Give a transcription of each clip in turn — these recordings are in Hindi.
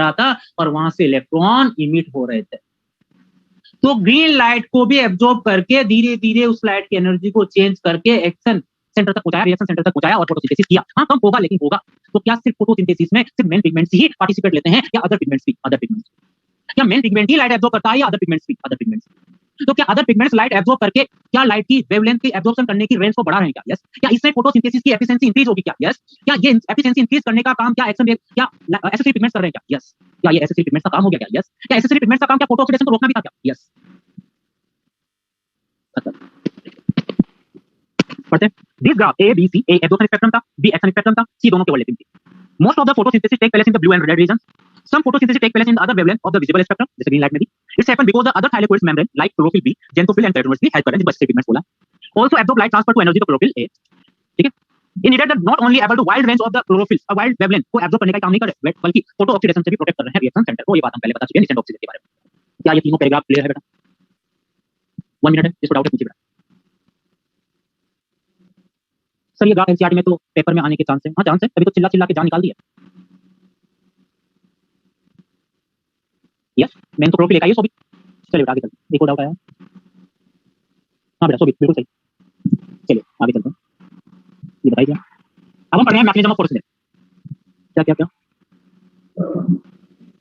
रहा था और वहां से इलेक्ट्रॉन इमिट हो रहे थे। तो ग्रीन लाइट को भी एब्जॉर्ब करके धीरे धीरे उस लाइट की एनर्जी को चेंज करके एक्शन सेंटर तक पहुंचाया, रिएक्शन सेंटर तक पहुंचाया और फोटोसिंथेसिस किया। हाँ, कम होगा लेकिन होगा। तो क्या सिर्फ फोटोसिंथेसिस में सिर्फ मेन पिगमेंट्स ही पार्टिसिपेट लेते हैं या अदर पिगमेंट्स भी? Other pigments. क्या मेन पिगमेंट ही लाइट एब्जॉर्ब करता है या अदर पिगमेंट्स भी? Other pigments. तो क्या अदर पिगमेंट्स लाइट एब्जॉर्ब करके क्या लाइट की वेवलेंथ की एब्जॉर्प्शन करने की रेंज को बढ़ा रहे हैं क्या? यस। क्या इससे फोटोसिंथेसिस की एफिशिएंसी इंक्रीज होगी क्या? यस। क्या ये एफिशिएंसी इंक्रीज करने का काम क्या एक्शन क्या एसेसरी पिगमेंट्स कर रहे हैं क्या? यस। क्या ये एसेसरी पिगमेंट्स का काम हो गया क्या? यस। क्या एसेसरी पिगमेंट्स का काम क्या फोटो ऑक्सीडेशन को रोकना भी था क्या? यस। पढ़ते हैं this graph A B C, A absorption spectrum था, बी एक्शन स्पेक्ट्रम था, सी दोनों के ओवरलैपिंग थी। Most of the photosynthesis take place in the blue and red region, some photosynthesis take place in the other wavelength of the visible spectrum, जैसे ग्रीन लाइट में भी। It's happen because the other thylakoids membrane like chlorophyll B, xanthophyll and पेरिटोनस भी हेल्प कर रहे हैं, जिनको एसिड पिगमेंट्स बोला। Also absorb light transfer to energy the chlorophyll A, ठीक है। In it that not only able to wide range of the chlorophyll, a wide wavelength को एब्जॉर्ब करने का काम नहीं कर रहे, बल्कि फोटो ऑक्सीडेशन से भी प्रोटेक्ट कर रहे हैं रिएक्शन सेंटर को। ये बात हम पहले बता चुके हैं निसेंट ऑक्सीजन के बारे में। क्या ये तीनों पैराग्राफ क्लियर है बेटा? 1 मिनट है, इसको डाउट है पूछिए बेटा। सर ये ग्राफ एनसीईआरटी में तो पेपर में आने के चांस है। हाँ चांस है, तभी तो चिल्ला चिल्ला के जान निकाल दी है। यस, मैंने तो क्लोरोफिल लिखा है सो भी। चलिए बेटा आगे चलते हैं। एक और डाउट आया। हाँ बेटा सो भी बिल्कुल सही। चलिए आगे चलते हैं। ये बताइए अब हम पढ़ रहे हैं मैकेनिज्म ऑफ फोटोसिंथेसिस। क्या क्या क्या?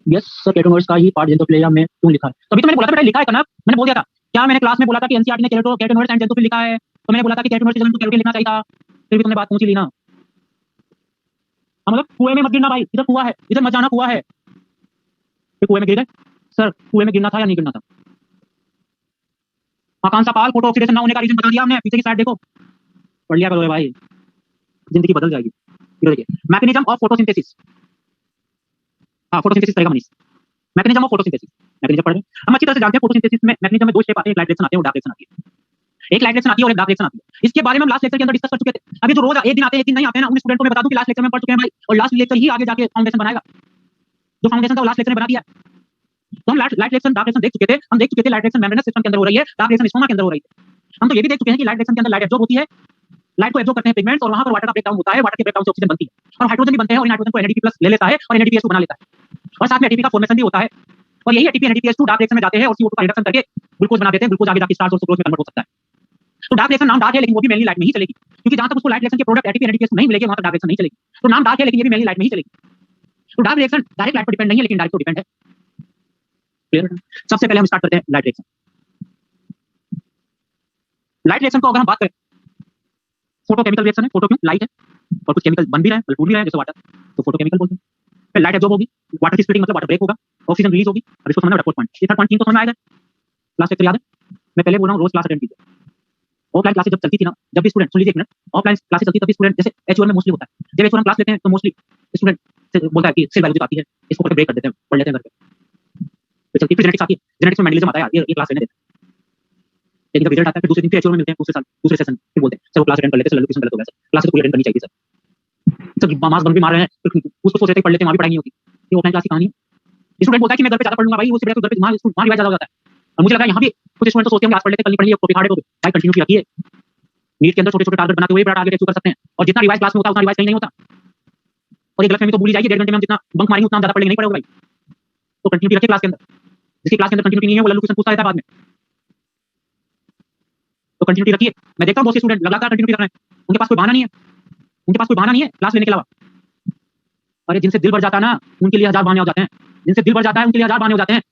यस सर, केटोनर्स का ही पार्ट जेंथोफिलिया में क्यों लिखा है? तभी तो मैंने बोला था बेटा लिखा है कनक, मैंने बोल दिया था। क्या मैंने क्लास में बोला था कि एनसीईआरटी ने केटोनर्स एंड जेंथोफिल लिखा है, तो मैंने बोला था कि केटोनर्स की जगह तो कैरोटीन लिखना चाहिए था। फिर भी तुमने बात पूछ ली ना। हाँ मतलब कुएं में मत गिरना भाई, इधर कुआं है, इधर मत जाना, कुआं है। फिर कुएं में गिर गए सर, कुएं में गिरना था या नहीं गिरना था? आकांक्षा पाल, फोटो ऑक्सीडेशन ना होने का रीजन बता दिया हमने, पीछे की साइड देखो, पढ़ लिया करो भाई, जिंदगी बदल जाएगी। इधर देखिए मैकेनिज्म ऑफ फोटोसिंथेसिस। हाँ फोटोसिंथेसिस करेगा Manish. Mechanism of photosynthesis, mechanism पढ़ रहे हैं हम अच्छी तरह से जानते हैं। फोटोसिंथेसिस में मैकेनिज्म में दो स्टेप आते हैं, एक लाइट रिएक्शन आती है और डार्क रिएक्शन आती है। एक लाइट रिएक्शन आती है और एक डार्क रिएक्शन आती है। इसके बारे में हम लास्ट लेक्चर के अंदर डिस्कस कर चुके थे। अभी जो रोज एक दिन आते हैं एक दिन नहीं आते हैं ना, उन स्टूडेंट को मैं बता दूं कि लास्ट लेक्चर में पढ़ चुके हैं भाई, और लास्ट लेक्चर ही आगे जाके फाउंडेशन बनाएगा। जो फाउंडेशन था वो लास्ट लेक्चर में बना दिया। तो हम लाइट रिएक्शन डार्क रिएक्शन देख चुके थे। हम देख चुके थे लाइट रिएक्शन मेम्ब्रेनस सिस्टम के अंदर हो रही है, डार्क रिएक्शन स्टोमा के अंदर हो रही है। हम तो ये भी देख चुके हैं कि लाइट रिएक्शन के अंदर लाइट एब्जॉर्ब होती है, लाइट को एब्जॉर्ब करते हैं पिगमेंट्स, और वहां पर वाटर का ब्रेकडाउन होता है, वाटर के ब्रेकडाउन से ऑक्सीजन बनती है और हाइड्रोजन भी बनते हैं, और इन हाइड्रोजन को NADP+ ले लेता है और NADPH को बना लेता है, और साथ में ATP का फॉर्मेशन भी होता है। और यही ATP NADPH2 डार्क रिएक्शन में जाते हैं और CO2 का रिडक्शन करके ग्लूकोज बना देते हैं। ग्लूकोज आगे जाके स्टार्च और सुक्रोज में कन्वर्ट हो सकता है। तो डार्क रिएक्शन नाम डार्क है, लेकिन वो भी मेनली लाइट में ही चलेगी, क्योंकि जहां तक उसको लाइट रिएक्शन के प्रोडक्ट ATP NADPH नहीं मिलेंगे वहां तक डार्क रिएक्शन नहीं चलेगी। तो नाम डार्क है लेकिन ये भी मेनली लाइट में ही चलेगी। तो डार्क रिएक्शन डायरेक्ट लाइट पर डिपेंड नहीं है, लेकिन डायरेक्ट पर डिपेंड है। क्लियर? सबसे पहले हम स्टार्ट करते हैं लाइट रिएक्शन। लाइट रिएक्शन को अगर हम बात करें, फोटोकेमिकल रिएक्शन है। फोटो क्यों? लाइट है और कुछ केमिकल बन भी रहा है, टूट भी रहा है, जैसे वाटर, तो फोटोकेमिकल बोलते हैं। फिर लाइट एब्जॉर्ब होगी, वाटर की स्प्लिटिंग मतलब वाटर ब्रेक होगा, ऑक्सीजन रिलीज होगी, और इसको समझना फोर्थ पॉइंट। ये थर्ड पॉइंट तीन तो समझ में आएगा। क्लास लेक्चर याद है? मैं पहले बोल रहा हूं रोज क्लास अटेंड कीजिए। ऑफलाइन क्लासेस जब चलती थी ना, जब भी स्टूडेंट सुन लीजिए एक मिनट, ऑफलाइन क्लासेस चलती तब भी स्टूडेंट, जैसे H1 में मोस्टली होता है, जब H1 क्लास लेते हैं तो मोस्टली स्टूडेंट से बोलता है कि सेल बायोलॉजी आती है, इसको करके ब्रेक कर देते हैं, पढ़ लेते हैं घर पे। तो चलती फिर जेनेटिक्स आती है, जेनेटिक्स में मेंडलिज्म आता है यार, ये क्लास लेने देते हैं। लेकिन जब रिजल्ट आता है फिर दूसरे दिन फिर H1 में मिलते हैं, दूसरे साल दूसरे सेशन फिर बोलते हैं सर वो क्लास अटेंड कर लेते, सर लोकेशन गलत हो गया, सर क्लास तो पूरी अटेंड करनी चाहिए सर मार्क्स बंक भी मार रहे हैं, उसको सोच रहे थे पढ़ लेते हैं, वहां भी पढ़ाई नहीं होती। ये ऑफलाइन क्लास की कहानी है। स्टूडेंट बोलता है कि मैं घर पे ज्यादा पढ़ लूंगा भाई, उससे घर पे वहां रिवाइज ज्यादा हो जाता है। और मुझे लगा यहाँ भी कुछ स्टूडेंट तो सोचते हैं आज पढ़ लेते, कल नहीं पढ़ लिया, कॉपी फाड़े को भाई कंटिन्यू की रखिए। नीट के अंदर छोटे छोटे टारगेट बनाते हुए बड़ा आगे अचीव कर सकते हैं, और जितना रिवाइज क्लास में होता है उतना रिवाइज कहीं नहीं होता। और ये गलतफहमी तो भूल जाइए, 1.5 घंटे में हम जितना बंक मारेंगे उतना ज्यादा पढ़ेंगे नहीं पड़ेगा भाई। तो कंटिन्यूटी रखिए क्लास के अंदर, जिसकी क्लास के अंदर कंटिन्यूटी नहीं है वो लल्लू क्वेश्चन पूछता रहता है बाद में। तो कंटिन्यूटी रखिए। मैं देखता हूं बहुत से स्टूडेंट लगातार कंटिन्यूटी कर रहे हैं, उनके पास कोई बहाना नहीं है, उनके पास कोई बहाना नहीं है क्लास लेने के अलावा। अरे जिनसे दिल भर जाता है ना उनके लिए 1000 बहाने हो जाते हैं, जिनसे दिल भर जाता है उनके लिए 1000 बहाने हो जाते हैं,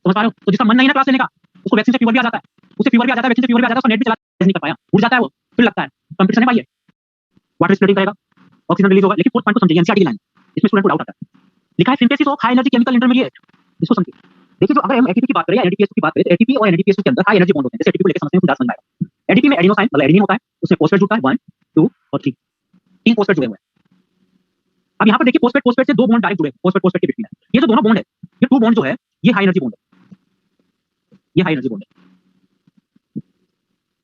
समझ पा रहे हो? तो जिसका मन नहीं है ना क्लास लेने का, उसको वैक्सीन से फीवर भी आ जाता है, उसे फीवर भी आ जाता है, वैक्सीन से फीवर भी आ जाता है, उसको नेट भी चला नहीं कर पाया, उड़ जाता है वो, फिर लगता है कंपटीशन है भाई। ये वाटर स्प्लिटिंग करेगा, ऑक्सीजन रिलीज होगा। लेकिन फोर्थ पॉइंट को समझिए, एनसीईआरटी की लाइन, इसमें स्टूडेंट को डाउट आता है, लिखा है synthesis of high energy chemical intermediate, इसको समझिए। देखिए जो अगर हम एटीपी की बात करें या एनएडीपीएस की बात करें, तो एटीपी और एनएडीपीएस के अंदर हाई एनर्जी बॉन्ड होते हैं। जैसे एटीपी को लेकर समझते हैं तो समझ में आएगा। एटीपी में एडिनोसाइन मतलब एडेनिन होता है, उसमें फॉस्फेट जुड़ता है 1 2 और 3, 3 फॉस्फेट जुड़े हुए हैं। अब यहाँ पर देखिए फॉस्फेट फॉस्फेट से 2 बॉन्ड डायरेक्ट जुड़े हैं, फॉस्फेट फॉस्फेट के बीच में है। ये जो दोनों बॉन्ड है, ये 2 बॉन्ड जो है ये हाई एनर्जी बॉन्ड है, ये हाई एनर्जी बॉन्ड है।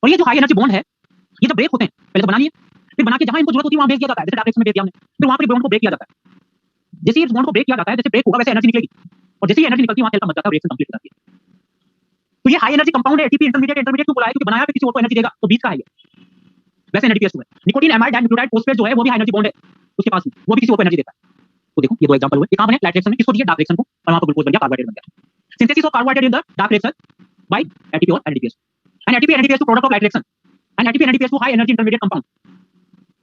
और ये जो हाई एनर्जी बॉन्ड है ये जब ब्रेक होते हैं, पहले तो बना लिए, फिर बना के जहां इनको जरूरत होती है वहां ब्रेक किया जाता है। जैसे डायरेक्शन में ब्रेक किया हमने, फिर वहां पर बॉन्ड को ब्रेक किया जाता है। जैसे इस बॉन्ड को ब्रेक किया जाता है, जैसे ब्रेक होगा वैसे एनर्जी निकलेगी, और जैसे ही एनर्जी निकलती है वहां सेल का मर जाता है और रिएक्शन कंप्लीट हो जाती है। तो ये हाई एनर्जी कंपाउंड है एटीपी इंटरमीडिएट। इंटरमीडिएट क्यों बुलाया? क्योंकि बनाया फिर किसी और को एनर्जी देगा, तो बीच का है ये। वैसे एनएडीपीएस है, निकोटीन एमाइड डाइन्यूक्लियोटाइड फॉस्फेट जो है वो भी हाई एनर्जी बॉन्ड है उसके पास में, वो भी किसी और को एनर्जी देता है। तो देखो ये दो एग्जांपल हुए, ये कहां बने, लाइट रिएक्शन में, किसको दिया, डार्क रिएक्शन को, और वहां पर ग्लूकोज बन गया, कार्बोहाइड्रेट बन गया। Synthesis of carbohydrate in the dark reaction by ATP और NADPS, and ATP NADPS to product of light reaction, and ATP NADPS to high energy intermediate compound.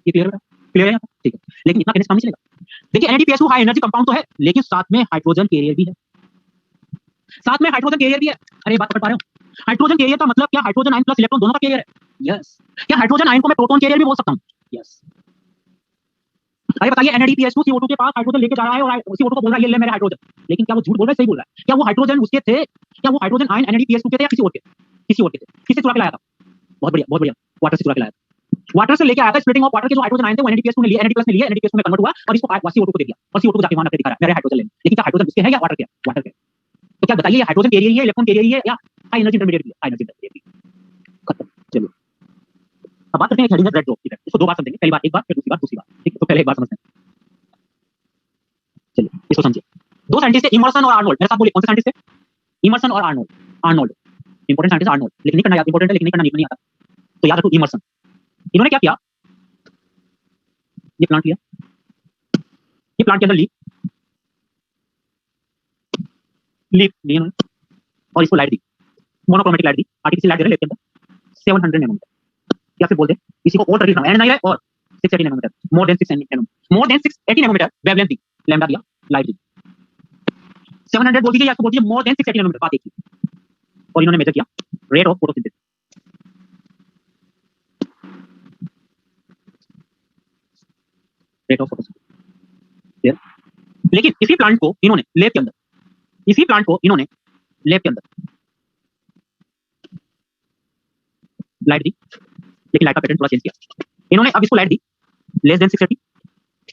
ये क्लियर है, क्लियर है यहाँ तक? ठीक है, लेकिन इतना कहने से काम नहीं चलेगा। देखिए एनएडीपीएस टू हाई एनर्जी कंपाउंड तो है, लेकिन साथ में हाइड्रोजन कैरियर भी है, साथ में हाइड्रोजन कैरियर भी है। अरे बात कर पा रहे हो, हाइड्रोजन कैरियर का मतलब क्या, हाइड्रोजन आयन प्लस इलेक्ट्रॉन दोनों का कैरियर है। यस, क्या हाइड्रोजन आयन को मैं प्रोटॉन कैरियर भी बोल सकता हूं? यस। अरे बताइए NADPH2 CO2 के पास हाइड्रोजन लेके जा रहा है और CO2 को बोल रहा है ये ले मेरे हाइड्रोजन, लेकिन क्या वो झूठ बोल रहा है, सही बोल रहा है? क्या वो हाइड्रोजन उसके थे, क्या वो हाइड्रोजन आयन NADPH2 के थे या किसी और के, किसी और के थे? किससे चुरा के लाया था? बहुत बढ़िया, बहुत बढ़िया, वाटर से चुरा के लाया था, वाटर से लेके आया था। स्प्लिटिंग ऑफ वाटर के जो हाइड्रोजन आयन थे वो NADPH2 ने लिए, NAD+ ने लिए, NADPH2 में कन्वर्ट हुआ और इसको CO2 को दे दिया, और CO2 को जाके वहां रख दिखा रहा है मेरे हाइड्रोजन लेने। लेकिन क्या हाइड्रोजन उसके है या वाटर के? वाटर के। तो क्या बताइए, ये हाइड्रोजन कैरियर ही है, इलेक्ट्रॉन कैरियर ही है, या हाई एनर्जी इंटरमीडिएट है? High energy intermediate. खत्म। चलिए अब बात करते हैं हेडिंग रेड ड्रॉप की। इसको दो बार समझेंगे, पहली बार एक बार, फिर दूसरी बार दूसरी बार, ठीक है? तो पहले एक बार समझते हैं, चलिए इसको समझिए। दो साइंटिस्ट थे, इमर्सन और आर्नोल्ड। मेरे साथ बोलिए कौन से साइंटिस्ट थे? इमर्सन और Arnold. Arnold important scientist, Arnold, लेकिन नहीं करना याद, इंपॉर्टेंट है लेकिन नहीं करना नहीं आता, तो याद रखो इमर्सन। इन्होंने क्या किया, ये प्लांट लिया, ये प्लांट के अंदर लीफ ली इन्होंने, और इसको लाइट दी, मोनोक्रोमेटिक लाइट दी, आर्टिफिशियल लाइट दे रहे हैं लेफ्ट के अंदर 700 नैनोमीटर, या फिर बोलते हैं इसी को और 30 नहीं है, और 680 nanometre, more than 680 nanometre wavelength दी, लैम्डा दिया, लाइट दी। 700 बोल दीजिए या बोल दीजिए मोर देन 680 नैनोमीटर, बात एक ही। और इन्होंने मेजर किया rate of photosynthesis, rate of photosynthesis. लेकिन इसी प्लांट को इन्होंने लैब के अंदर, इसी प्लांट को इन्होंने लैब के अंदर लाइट दी, लेकिन लाइट का पैटर्न थोड़ा चेंज किया इन्होंने। अब इसको लाइट दी लेस देन 680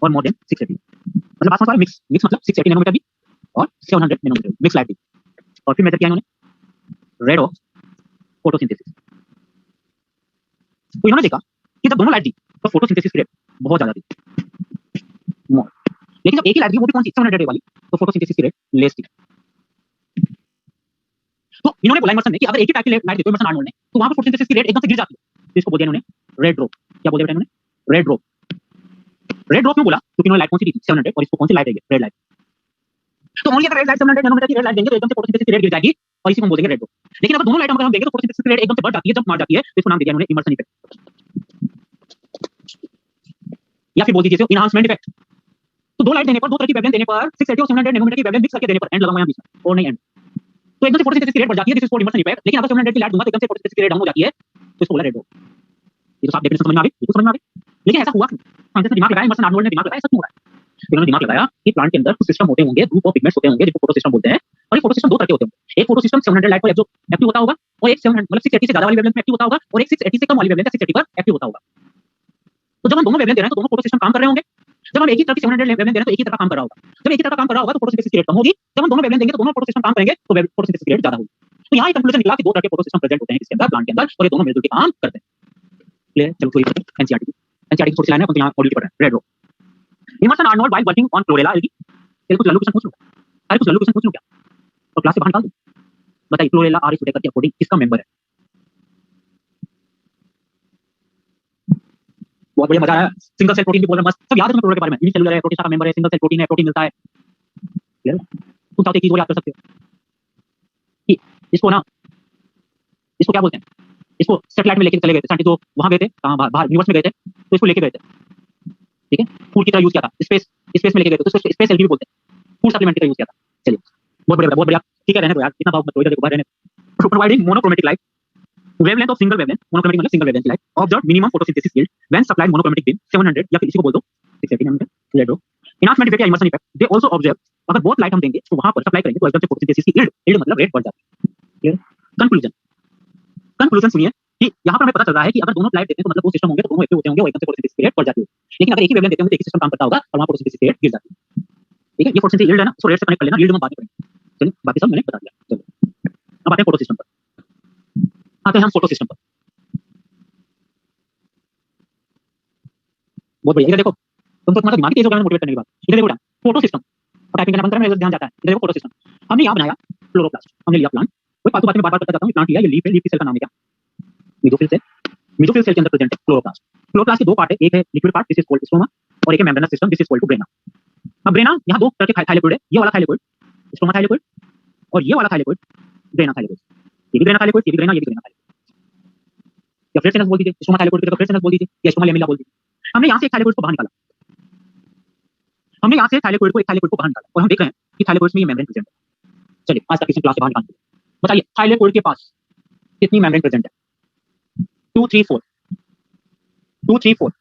और मोर देन 680, मतलब बात समझ पा रहे? मिक्स मिक्स मतलब 680 नैनोमीटर भी और 700 नैनोमीटर मिक्स लाइट दी, और फिर मेजर किया इन्होंने रेट ऑफ फोटोसिंथेसिस। तो इन्होंने देखा कि जब दोनों लाइट दी तो फोटोसिंथेसिस की रेट बहुत ज्यादा थी, मोर, लेकिन जब एक ही लाइट दी, वो भी कौन सी, 700 वाली, तो फोटोसिंथेसिस की रेट लेस थी। तो इन्होंने बोला इमर्सन ने कि अगर एक ही टाइप की लाइट देते हो, इमर्सन आर्नोल्ड ने, तो वहां पर फोटोसिंथेसिस की रेट एकदम से गिर जाती है। तो इसको बोल दिया इन्होंने रेड ड्रॉप। क्या बोल दिया बेटा इन्होंने? Red drop. रेड ड्रॉप क्यों बोला? क्योंकि इन्होंने लाइट कौन सी दी, 700, और इसको कौन सी लाइट देंगे, रेड लाइट। तो ओनली अगर रेड लाइट 700 नैनोमीटर की रेड लाइट देंगे तो एकदम से फोटोसिंथेसिस की रेट गिर जाएगी, और इसी को हम बोलेंगे रेड ड्रॉप। लेकिन अगर दोनों लाइट हम देंगे तो फोटोसिंथेसिस की रेट एकदम से बढ़ जाती है, जब मार जाती है, तो इसको नाम दिया इन्होंने इमर्सन इफेक्ट, या फिर बोल दीजिए इनहांसमेंट इफेक्ट। तो दो लाइट देने पर, दो तरह की वेवलेंथ देने पर, 680 और 700 नैनोमीटर की वेवलेंथ मिक्स करके देने पर, एंड लगा हुआ है बीच में, और नहीं एंड, तो एकदम से फोटोसिंथेसिस की रेट बढ़ जाती है, this is called Emerson effect. लेकिन अगर 700 की लाइट दूंगा तो एकदम से फोटोसिंथेसिस की रेट डाउन हो जाती है, तो इसको बोला रेड ड्रॉप। ये तो साफ डेफिनेशन समझ में आ गई, बिल्कुल समझ में आ गई। लेकिन ऐसा हुआ साइंटिस्ट ने दिमाग लगाया, इमर्सन आर्नोल्ड ने दिमाग लगाया, ऐसा क्यों हो रहा है? इन्होंने दिमाग लगाया कि प्लांट के अंदर कुछ सिस्टम होते होंगे, ग्रुप ऑफ पिगमेंट्स होते होंगे, जिनको फोटो सिस्टम बोलते हैं, और ये फोटो सिस्टम दो तरह के होते होंगे। एक फोटो सिस्टम 700 लाइट पर जो एक्टिव होता होगा, और एक 700 मतलब 680 से ज्यादा वाली वेवलेंथ में एक्टिव होता होगा, और एक 680 से कम वाली वेवलेंथ 680 पर एक्टिव होता होगा। तो जब हम दोनों वेवलेंथ दे रहे हैं तो दोनों फोटो सिस्टम काम कर रहे होंगे। जब हम एक ही तरह की 700 वेवलेंथ दे रहे हैं तो एक ही तरह काम कर रहा होगा। जब एक ही तरह काम कर रहा होगा तो फोटोसिंथेसिस की रेट कम होगी। जब हम दोनों वेवलेंथ देंगे तो दोनों फोटो सिस्टम काम करेंगे तो फोटोसिंथेसिस की रेट ज्यादा होगी। तो यहाँ एक कंक्लूजन निकला कि दो तरह के फोटो सिस्टम प्रेजेंट होते हैं इसके अंदर, प्लांट के अंदर, और ये दोनों मिलकर के काम करते हैं। क्लियर? चलो थोड़ी एनसीईआरटी की थोड़ी सी लाइन है, यहाँ मॉड्यूल की पढ़ रहे हैं। Red drop. Emerson Arnold while working on chlorella algae, कुछ लल्लू क्वेश्चन पूछ लूं, अरे कुछ लल्लू क्वेश्चन पूछ लूं क्या, और क्लास से बाहर निकाल दूं? बताइए क्लोरेला आर इस के अकॉर्डिंग किसका मेंबर है? बहुत बढ़िया, मजा आया। सिंगल सेल प्रोटीन भी बोल रहे हैं, मस्त, सब याद है तुम्हें क्लोरेला के बारे में। यूनिसेलुलर है, प्रोटीन का मेंबर है, सिंगल सेल प्रोटीन है, प्रोटीन मिलता है। क्लियर? तुम चाहते कि वो याद कर सकते हो कि इसको ना, इसको क्या बोलते हैं, इसको सैटेलाइट में लेके चले गए थे साइंटिस्ट, जो वहां गए थे, कहां, बाहर यूनिवर्स में गए थे, तो इसको लेके गए थे, ठीक है, फूड की तरह यूज किया था, स्पेस में लेके गए थे, तो इसको स्पेस एलगी भी बोलते हैं, फूड सप्लीमेंट की तरह यूज किया था। चलिए बहुत बढ़िया, बहुत बढ़िया, ठीक है, रहने दो यार, इतना भाव मत दो, इधर देखो, बाहर रहने दो। Providing monochromatic light, wavelength of single wavelength, monochromatic मतलब single wavelength light, observe minimum photosynthesis yield when supplied monochromatic beam 700, या फिर इसी को बोल दो 680 nanometre, red drop. Enhancement effect या Emerson effect, they also observe, अगर बहुत लाइट हम देंगे तो वहां पर सप्लाई करेंगे तो एकदम से फोटोसिंथेसिस की यील्ड मतलब रेट बढ़ जाती है। क्लियर? कंक्लूजन सुनिए कि यहाँ पर हमें पता चल रहा है कि अगर दोनों लाइट देते हैं तो मतलब वो सिस्टम होंगे, तो दोनों एक्टिव होते होंगे और एकदम से फोटोसिंथेसिस की रेट बढ़ जाती है। लेकिन अगर एक ही वेवलेंथ देते होंगे तो एक ही सिस्टम काम करता होगा और वहां फोटोसिंथेसिस की रेट गिर जाती है। ठीक है, ये फोटोसिंथेसिस यील्ड है ना, उसको रेट से कनेक्ट कर लेना, यील्ड में बात नहीं करेंगे। चलिए बाकी सब मैंने बता दिया। चलो अब आते हैं फोटो सिस्टम पर, आते हैं हम फोटो सिस्टम पर। बहुत बढ़िया, इधर देखो, तुम तो तुम्हारा दिमाग तेज हो गया मोटिवेट करने के बाद। इधर देखो फोटो सिस्टम, और टाइपिंग करना बंद करना, मेरा ध्यान जाता है। इधर देखो फोटो सिस्टम, हमने यहाँ बनाया क्लोरोप्लास्ट, हमने लिया प्लांट, कोई फालतू बातें मैं बार-बार करता जाता हूँ। प्लांट लिया, ये लीफ है, लीफ की सेल का नाम है क्या, मेसोफिल सेल। मेसोफिल सेल के अंदर प्रेजेंट है क्लोरोप्लास्ट। क्लोरोप्लास्ट के दो पार्ट है, एक है liquid part, this is called stroma, और एक है membranes system, this is called grana. अब ब्रेना, यहाँ दो तरह के थाइलेकोइड है, ये वाला थाइलेकोइड स्ट्रोमा थाइलेकोइड और ये वाला थाइलेकोइड ब्रेना थाइलेकोइड। ये भी ब्रेना थाइलेकोइड, ये भी ब्रेना, ये भी ब्रेना थाइलेकोइड। या फ्लेयर सेनस बोल दीजिए, स्ट्रोमा थाइलेकोइड की जगह फ्लेयर सेनस बोल दीजिए या स्ट्रोमा लेमिला बोल दीजिए। हमने यहाँ से एक थाइलेकोइड को बाहर निकाला, हमने यहाँ से थाइलेकोइड को एक थाइलेकोइड को बाहर निकाला और हम देख रहे हैं कि थाइलेकोइड में ये मेम्ब्रेन प्रेजेंट है। चलिए आज तक किसी क्लास से बाहर निकालते हैं, बताइए थाइलेकोइड के पास कितनी मेम्ब्रेन प्रेजेंट है? 2 3 4 2 3 4।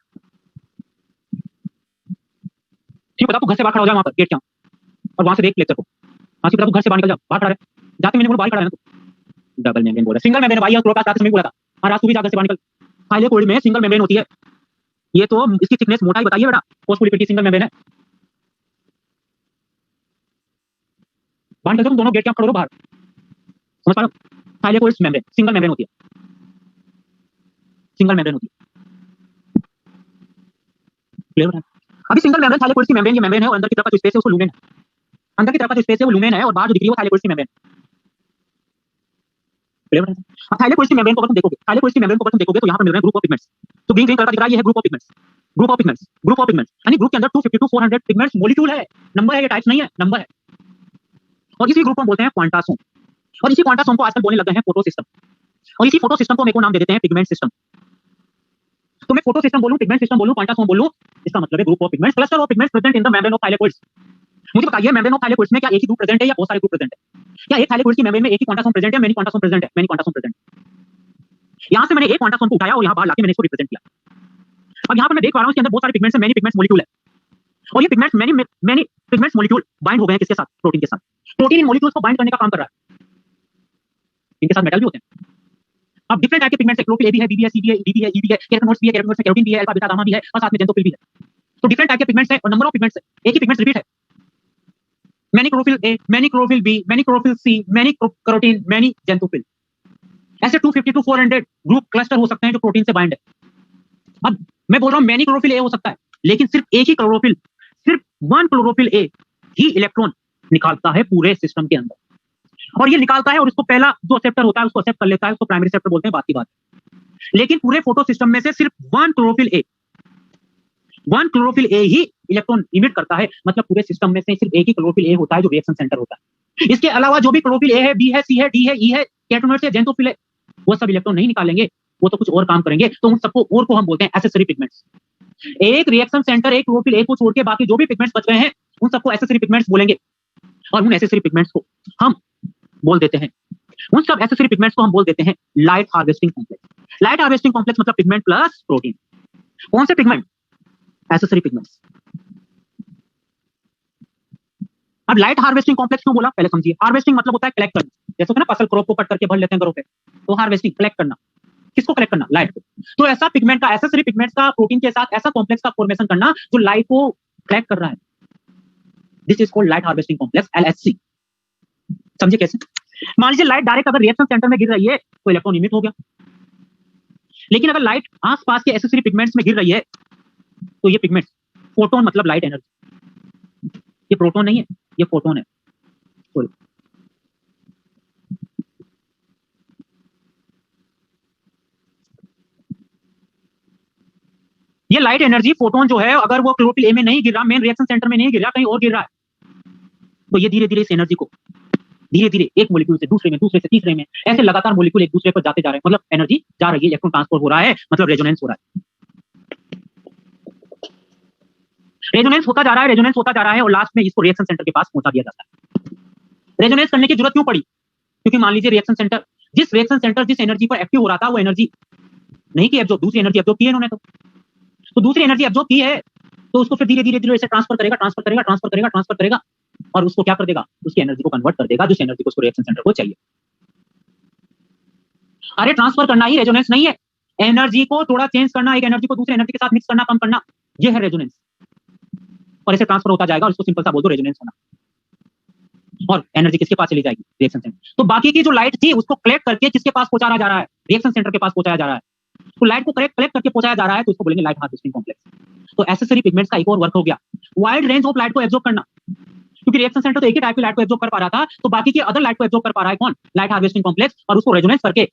ठीक बता, तू घर से बाहर खड़ा हो जा, वहां पर गेट के और वहां से देख लेक्चर को। हाँ बता, तू घर से बाहर निकल जा, बाहर खड़ा है, जाते मैंने बोला बाहर खड़ा है ना तू। डबल मेम्ब्रेन बोला, सिंगल मेम्ब्रेन भाई, क्लोरोप्लास्ट आते समय बोला था। हाँ रात तू भी जा घर से बाहर निकल। थाइलेकोइड में सिंगल मेम्ब्रेन होती है, ये तो इसकी थिकनेस मोटाई बताइए बेटा, फोस्फोलिपिड की सिंगल मेम्ब्रेन है। बाहर निकल, तुम दोनों गेट के खड़े हो बाहर, समझ पा रहे हो? थाइलेकोइड मेम्ब्रेन सिंगल मेम्ब्रेन होती है, सिंगल मेम्ब्रेन होती है। क्लियर है? अभी सिंगल मेम्ब्रेन थाइलेकोइड की मेम्ब्रेन, ये मेम्ब्रेन है और अंदर की तरफ का जो स्पेस है उसको लुमेन है। अंदर की तरफ का जो स्पेस है वो लुमेन है और बाहर जो दिख रही है वो थाइलेकोइड की मेम्ब्रेन। क्लियर है? अब थाइलेकोइड की मेम्ब्रेन को अगर तुम देखोगे, थाइलेकोइड की मेम्ब्रेन को अगर तुम देखोगे तो यहाँ पर मिल रहे हैं ग्रुप ऑफ पिगमेंट्स। तो ग्रीन ग्रीन कलर का दिख रहा है, ये है group of pigments, group of pigments, group of pigments. यानी ग्रुप के अंदर 250 to 400 पिगमेंट्स मॉलिक्यूल है, नंबर है, ये टाइप्स नहीं है, नंबर है। और इसी ग्रुप को हम बोलते हैं क्वांटासोम, और इसी क्वांटासोम को आजकल बोलने लगे हैं फोटो सिस्टम, और इसी फोटो सिस्टम को मेरे को नाम दे देते हैं पिगमेंट सिस्टम। तो मैं फोटो सिस्टम बोलूं, पिगमेंट सिस्टम बोलूं, क्वांटासोम बोलूं, इसका मतलब है group of pigments, cluster of pigments present in the membrane of thylakoids. मुझे बताइए मेम्ब्रेन ऑफ थाइलेकोइड्स में क्या एक ही ग्रुप प्रेजेंट है या बहुत सारे ग्रुप प्रेजेंट है? क्या एक थाइलेकोइड की मेम्ब्रेन में एक ही क्वांटासोम प्रेजेंट है, मेनी क्वांटासोम प्रेजेंट है, मेनी क्वांटासोम प्रेजेंट है। यहां से मैंने एक क्वांटासोम को उठाया और यहां बाहर लाके मैंने इसको रिप्रेजेंट किया। अब यहां पर मैं देख पा रहा हूं इसके अंदर बहुत सारे पिगमेंट्स हैं, मेनी पिगमेंट्स मॉलिक्यूल है, और ये pigments many pigments molecule bind हो गए हैं किसके साथ? प्रोटीन के साथ। प्रोटीन इन मॉलिक्यूल्स को बाइंड करने का काम कर रहा है, इनके साथ मेटल भी होते हैं। अब डिफरेंट टाइप के पिगमेंट्स है, क्लोरोफिल ए भी है, बी भी है, सी भी है, डी भी है, ई भी है, कैरोटीनॉइड्स भी है, कैरोटीनॉइड्स में कैरोटीन भी है, अल्फा बीटा गामा भी है और साथ में जेंटोफिल भी है। तो डिफरेंट टाइप के पिगमेंट्स है और नंबर ऑफ पिगमेंट्स है, एक ही पिगमेंट्स रिपीट है। Many chlorophyll A, many chlorophyll B, many chlorophyll C, many carotene, many xanthophyll, ऐसे 250 to 400 ग्रुप क्लस्टर हो सकते हैं जो प्रोटीन से बाइंड है। अब मैं बोल रहा हूं मैनी क्लोरोफिल ए हो सकता है, लेकिन सिर्फ एक ही क्लोरोफिल, सिर्फ one chlorophyll A he electron निकालता है पूरे सिस्टम के अंदर, और ये निकालता है और इसको पहला जो एक्सेप्टर होता है उसको एक्सेप्ट कर लेता है, उसको प्राइमरी रिसेप्टर बोलते हैं, बात की बात। लेकिन पूरे फोटो सिस्टम में से सिर्फ one chlorophyll A he electron emit करता है, मतलब पूरे सिस्टम में से सिर्फ एक ही क्लोरोफिल ए होता है जो रिएक्शन सेंटर होता है। इसके अलावा जो भी क्लोरोफिल ए है, बी है, सी है, डी है, ई है, कैरोटीनॉइड्स है, जेंटोफिल है, वो सब इलेक्ट्रॉन नहीं निकालेंगे, वो तो कुछ और काम करेंगे। तो उन सबको और को हम बोलते हैं एक्सेसरी पिगमेंट्स। एक रिएक्शन सेंटर एक क्लोरोफिल ए को छोड़ के बाकी जो भी पिगमेंट्स बच गए हैं उन सबको एक्सेसरी पिगमेंट्स बोलेंगे, और उन एक्सेसरी पिगमेंट्स को हम बोल देते हैं, उन सब एक्सेसरी पिगमेंट्स को हम बोल देते हैं light harvesting complex. Light harvesting complex मतलब पिगमेंट प्लस प्रोटीन। कौन से पिगमेंट? Accessory pigments. अब लाइट हार्वेस्टिंग कॉम्प्लेक्स क्यों बोला पहले समझिए। हार्वेस्टिंग मतलब होता है कलेक्ट करना, जैसे ना फसल क्रॉप को कट करके भर लेते हैं घरों पे, तो हार्वेस्टिंग कलेक्ट करना। किसको कलेक्ट करना? लाइट को। तो ऐसा पिगमेंट का, एक्सेसरी पिगमेंट्स का प्रोटीन के साथ ऐसा कॉम्प्लेक्स का फॉर्मेशन करना जो लाइट को कलेक्ट कर रहा है, this is called light harvesting complex, LHC। समझिए कैसे? मान लीजिए लाइट डायरेक्ट अगर रिएक्शन सेंटर में गिर रही है तो इलेक्ट्रॉन इमिट हो गया, लेकिन अगर लाइट आसपास के एक्सेसरी पिगमेंट्स में गिर रही है तो ये पिगमेंट्स, फोटोन मतलब लाइट एनर्जी, ये प्रोटॉन नहीं है, ये फोटोन है। सॉरी, ये लाइट एनर्जी फोटोन जो है, अगर वो क्लोरोफिल ए में नहीं गिर रहा, मेन रिएक्शन सेंटर में नहीं गिर रहा, कहीं और गिर रहा है, तो ये धीरे धीरे इस एनर्जी को धीरे धीरे एक मॉलिक्यूल से दूसरे में, दूसरे से तीसरे में, ऐसे लगातार मॉलिक्यूल एक दूसरे पर जाते जा रहे हैं, मतलब एनर्जी जा रही है, इलेक्ट्रॉन ट्रांसफर हो रहा है, मतलब रेजोनेंस हो रहा है। रेजोनेंस होता जा रहा है, रेजोनेंस होता जा रहा है, और लास्ट में इसको रिएक्शन सेंटर के पास पहुंचा दिया जाता है। रेजोनेंस करने की जरूरत क्यों पड़ी? क्योंकि मान लीजिए रिएक्शन सेंटर, जिस रिएक्शन सेंटर जिस एनर्जी पर एक्टिव हो रहा था वो एनर्जी नहीं की एब्जॉर्ब, दूसरी एनर्जी एब्जॉर्ब की है इन्होंने, तो दूसरी एनर्जी एब्जॉर्ब की है तो उसको फिर धीरे धीरे धीरे ट्रांसफर करेगा, ट्रांसफर करेगा, ट्रांसफर करेगा, ट्रांसफर करेगा, और उसको क्या कर देगा? उसकी एनर्जी को कन्वर्ट कर देगा, जिस एनर्जी को उसको रिएक्शन सेंटर को चाहिए। अरे ट्रांसफर करना ही रेजोनेंस नहीं है, एनर्जी को थोड़ा चेंज करना, एक एनर्जी को दूसरे एनर्जी के साथ मिक्स करना, कम करना, ये है रेजोनेंस। और ऐसे ट्रांसफर होता जाएगा और इसको सिंपल सा बोल दो रेजोनेंस होना। और एनर्जी किसके पास चली जाएगी? Reaction centre. तो बाकी की जो लाइट थी उसको कलेक्ट करके किसके पास पहुंचाया जा रहा है? रिएक्शन सेंटर के पास पहुंचाया जा रहा है। तो लाइट को कलेक्ट करके पहुंचाया जा रहा है, तो इसको बोलेंगे लाइट हार्वेस्टिंग कॉम्प्लेक्स। तो एक्सेसरी पिगमेंट्स का एक और वर्क हो गया, वाइड रेंज ऑफ लाइट को एब्जॉर्ब करना, क्योंकि रिएक्शन सेंटर तो एक ही टाइप की लाइट को एब्जॉर्ब कर पा रहा था, तो बाकी की अदर लाइट को एब्जॉर्ब कर पा रहा है कौन? लाइट हार्वेस्टिंग कॉम्प्लेक्स, और उसको रेजोनेंस करके,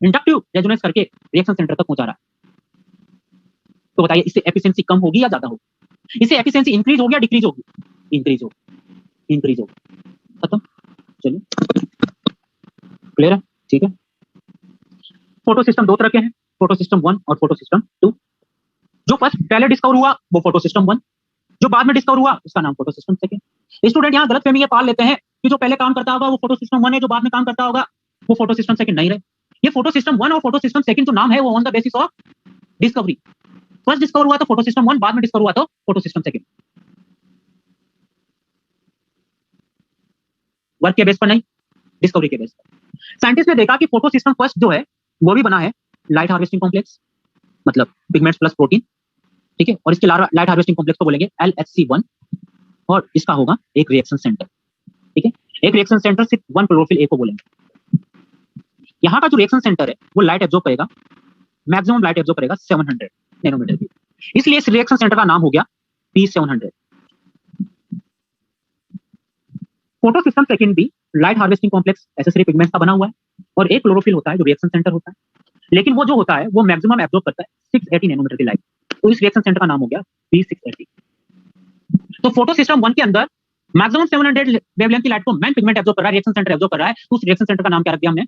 इंडक्टिव रेजोनेंस करके रिएक्शन सेंटर तक पहुंचा रहा है। तो बताइए इससे एफिशिएंसी कम होगी या ज्यादा होगी? इससे एफिशिएंसी इंक्रीज होगी या डिक्रीज होगी? इंक्रीज हो, इंक्रीज हो, खत्म। चलिए क्लियर है, ठीक है। फोटो सिस्टम दो तरह के हैं, फोटो सिस्टम 1 और फोटो सिस्टम 2। जो फर्स्ट पहले डिस्कवर हुआ वो फोटो सिस्टम 1, जो बाद में डिस्कवर हुआ उसका नाम फोटो सिस्टम 2। स्टूडेंट यहाँ गलतफहमी ये पाल लेते हैं कि जो पहले काम करता होगा वो फोटो सिस्टम 1 है, जो बाद में काम करता होगा वो फोटो सिस्टम 2 नहीं रहे। ये फोटो सिस्टम 1 और फोटो सिस्टम 2 जो नाम है वो on the basis of discovery. First discover हुआ तो फोटो सिस्टम 1, बाद में डिस्कवर हुआ तो फोटो सिस्टम 2। वर्क के बेस पर नहीं, डिस्कवरी के बेस पर। साइंटिस्ट ने देखा कि फोटो सिस्टम फर्स्ट जो है वो भी बना है लाइट हार्वेस्टिंग कॉम्प्लेक्स, मतलब पिगमेंट्स प्लस प्रोटीन, ठीक है। और इसके लाइट हार्वेस्टिंग कॉम्प्लेक्स को बोलेंगे LHC1, और इसका होगा एक रिएक्शन सेंटर, ठीक है। एक रिएक्शन सेंटर सिर्फ 1 क्लोरोफिल ए को बोलेंगे। यहाँ का जो रिएक्शन सेंटर है वो लाइट एब्जॉर्ब करेगा, मैक्सिमम लाइट एब्जॉर्ब करेगा 700 नैनोमीटर की, इसलिए इस रिएक्शन सेंटर का नाम हो गया P700। फोटो सिस्टम सेकंड भी light harvesting complex accessory pigments का बना हुआ है, और एक क्लोरोफिल होता है जो रिएक्शन सेंटर होता है, लेकिन वो जो होता है वो मैक्सिमम एब्जॉर्ब करता है 680 नैनोमीटर की लाइट, तो इस रिएक्शन सेंटर का नाम हो गया P680। तो फोटो सिस्टम 1 के अंदर मैक्सिमम 700 वेवलेंथ की लाइट को मेन पिगमेंट एब्जॉर्ब कर रहा है, रिएक्शन सेंटर एब्जॉर्ब कर रहा है, तो उस रिएक्शन सेंटर का नाम क्या रख दिया हमने,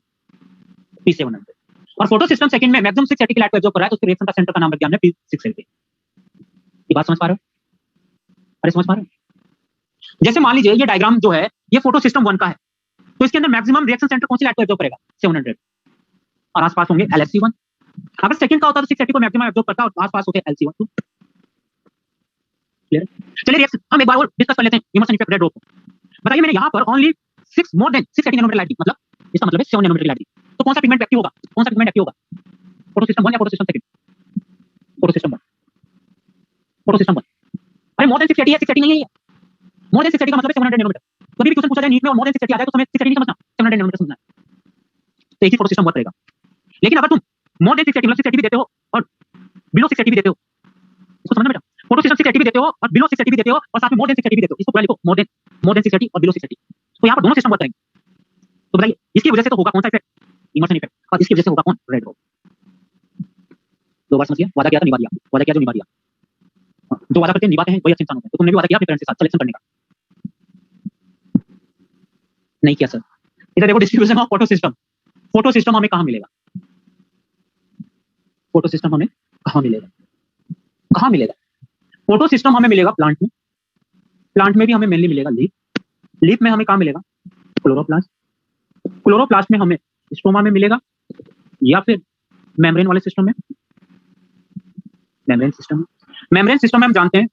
P700। और फोटो सिस्टम सेकंड में मैक्सिमम 680 की लाइट को एब्जॉर्ब कर रहा है, तो उस रिएक्शन का सेंटर का नाम रख दिया हमने P680। ये बात समझ पा रहे हो? अरे समझ पा रहे हो? जैसे मान लीजिए ये डायग्राम जो है ये फोटो सिस्टम 1 का है, तो इसके अंदर मैक्सिमम रिएक्शन सेंटर कौन सी लाइट को एब्जॉर्ब करेगा, 700, और आसपास होंगे LHC1। अगर सेकंड का होता तो 680 को मैक्सिमम एब्जॉर्ब करता और आसपास होते LC1। क्लियर? चलिए हम एक बार और डिस्कस कर लेते हैं इमर्शन इफेक्ट रेड रो को। बताइए मैंने यहाँ पर only 6 more than 680 nanometre light दी, मतलब इसका मतलब है 7 नैनोमीटर की लाइट दी, तो कौन सा पिगमेंट एक्टिव होगा, कौन सा पिगमेंट एक्टिव होगा, फोटो सिस्टम 1 या photo system 2? Photo system 1, photo system 1। अरे मोर देन 680 है, 680 नहीं है ये, मोर देन 680 का मतलब है 700 नैनोमीटर। कभी भी क्वेश्चन पूछा जाए नीट में और मोर देन 680 आ जाए तो तुम्हें 680 नहीं समझना, 700 नैनोमीटर समझना है, तो एक ही फोटो सिस्टम 1 रहेगा। लेकिन अगर तुम मोर देन 680 मतलब 680 भी देते हो और बिलो 680 भी देते हो, इसको समझना बेटा, फोटो सिस्टम 680 भी देते हो और बिलो 680 भी देते हो और साथ में मोर देन 680 भी देते हो, इसको पूरा लिखो, मोर देन 680 और बिलो 680, तो यहाँ पर दोनों सिस्टम वर्क करेंगे। तो बताइए इसकी वजह से तो होगा कौन सा इफेक्ट, इमर्शन इफेक्ट, और इसकी वजह से होगा कौन, रेड रो। दो बार समझिए, वादा किया था निभा दिया, वादा किया जो निभा दिया। जो वादा करते हैं निभाते हैं वही अच्छे इंसान होते हैं, तो तुमने भी वादा किया अपने फ्रेंड्स के साथ सिलेक्शन करने का, नहीं किया सर। इधर देखो distribution of photo system, photo system हमें कहाँ मिलेगा, फोटो सिस्टम हमें कहाँ मिलेगा, कहाँ मिलेगा, फोटो सिस्टम हमें मिलेगा प्लांट में, प्लांट में भी हमें मेनली मिलेगा लीफ, लीफ में हमें कहाँ मिलेगा, क्लोरोप्लास्ट, क्लोरोप्लास्ट में हमें स्टोमा में मिलेगा, या फिर मेम्ब्रेन वाले सिस्टम में, मेम्ब्रेन सिस्टम में। मेम्ब्रेन सिस्टम में हम जानते हैं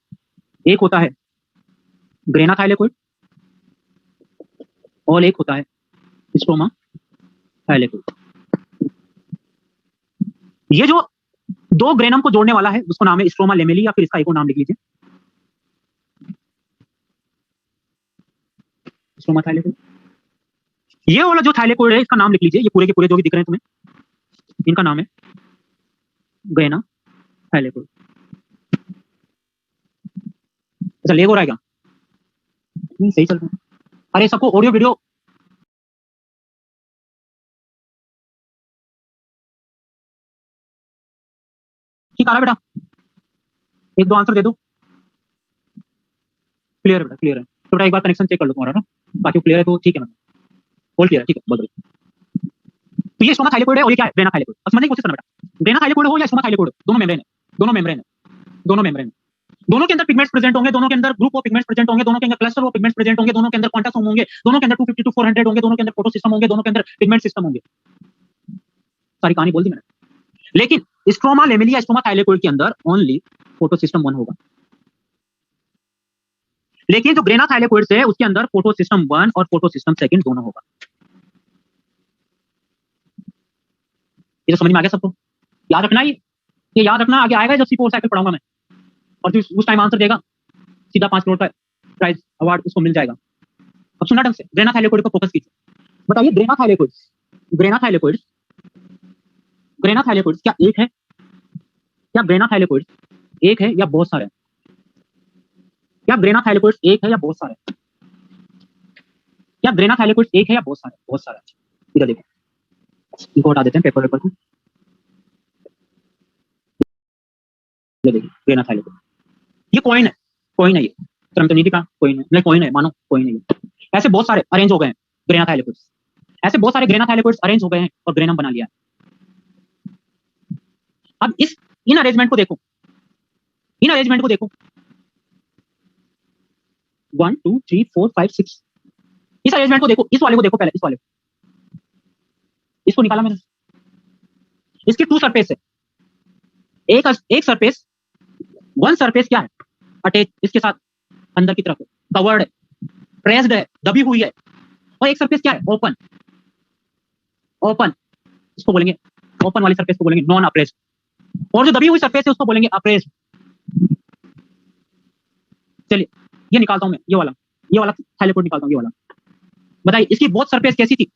एक होता है ग्रेना थाइलेकोइड और एक होता है स्टोमा थाइलेकोइड। ये जो दो ग्रेनम को जोड़ने वाला है उसको नाम है स्ट्रोमा लेमेली, या फिर इसका एक और नाम लिख लीजिए स्ट्रोमा थाइलेकोइड। ये वाला जो थाइलेकोइड है इसका नाम लिख लीजिए, ये पूरे के पूरे जो भी दिख रहे हैं तुम्हें इनका नाम है ग्रेना थाइलेकोइड। अच्छा लेग हो रहा है क्या, नहीं सही चल रहा है। अरे सबको ऑडियो वीडियो ठीक आ रहा है बेटा, एक दो आंसर दे दो, क्लियर है बेटा, क्लियर है। तो बेटा एक बार कनेक्शन चेक कर लो तुम्हारा ना, बाकी क्लियर है तो ठीक है, ऑल क्लियर है, ठीक है बहुत बढ़िया। तो ये स्टोमा थाइलेकोइड है और ये क्या है, ग्रेना थाइलेकोइड। अब समझने की कोशिश करना बेटा, ग्रेना थाइलेकोइड हो या स्टोमा थाइलेकोइड हो, दोनों मेम्ब्रेन है, दोनों मेम्ब्रेन है, दोनों मेम्ब्रेन है, दोनों के अंदर पिगमेंट्स प्रेजेंट होंगे, दोनों के अंदर ग्रुप ऑफ पिगमेंट्स प्रेजेंट होंगे, दोनों के अंदर क्लस्टर ऑफ पिगमेंट्स प्रेजेंट होंगे, दोनों के अंदर क्वांटासोम होंगे, दोनों के अंदर 250 to 400 होंगे, दोनों के अंदर फोटो सिस्टम होंगे, दोनों के अंदर पिगमेंट सिस्टम होंगे। सारी कहानी बोल दी मैंने। लेकिन स्ट्रोमा लेमेली या स्ट्रोमा थाइलेकोइड के अंदर ओनली फोटो सिस्टम 1 होगा, लेकिन जो ग्रेना थाइलेकोइड है उसके अंदर फोटो सिस्टम 1 और फोटो सिस्टम 2 दोनों होगा। ये तो समझ में आ गया सबको, याद रखना ये याद रखना, आगे आएगा जब C4 साइकिल पढ़ाऊंगा मैं, और जो उस टाइम आंसर देगा सीधा 5 करोड़ का प्राइज अवार्ड उसको मिल जाएगा। अब सुना ढंग से, ग्रेना थाइलेकोइड को फोकस कीजिए। बताइए grana thylakoid, grana thylakoid, grana thylakoid क्या एक है, क्या ग्रेना थाइलेकोइड एक है या बहुत सारे हैं, क्या ग्रेना थाइलेकोइड एक है या बहुत सारे हैं, क्या ग्रेना थाइलेकोइड एक है या बहुत सारे, बहुत सारे। इधर देखो इनको हटा देते हैं पेपर पेपर को, ये देखिए ग्रेना थाइलेकोइड, ये कॉइन है, कॉइन है ये, क्रम तो नहीं दिखा, कोई नहीं, कोई नहीं, मानो कोई नहीं। ऐसे बहुत सारे अरेंज हो गए हैं ग्रेना थाइलेकोइड्स, ऐसे बहुत सारे ग्रेना थाइलेकोइड्स अरेंज हो गए हैं और ग्रेनम बना लिया। अब इन अरेंजमेंट को देखो, इन अरेंजमेंट को देखो, 1 2 3 4 5 6, इस अरेंजमेंट को देखो, इस वाले को देखो, पहले इस वाले को, इसको निकाला मैंने, इसकी 2 सरफेस है, एक सरफेस, वन सरफेस क्या है, अटैच इसके साथ अंदर की तरफ कवर्ड है, प्रेस्ड है, दबी हुई है, और एक सरफेस क्या है, ओपन, ओपन, इसको बोलेंगे ओपन वाली सरफेस को बोलेंगे नॉन अप्रेस्ड, और जो दबी हुई सरफेस है उसको बोलेंगे अप्रेस्ड। चलिए ये निकालता हूं मैं, ये वाला थाइलेकोइड निकालता हूं, ये वाला। बताइए इसकी बोथ सरफेस कैसी थी,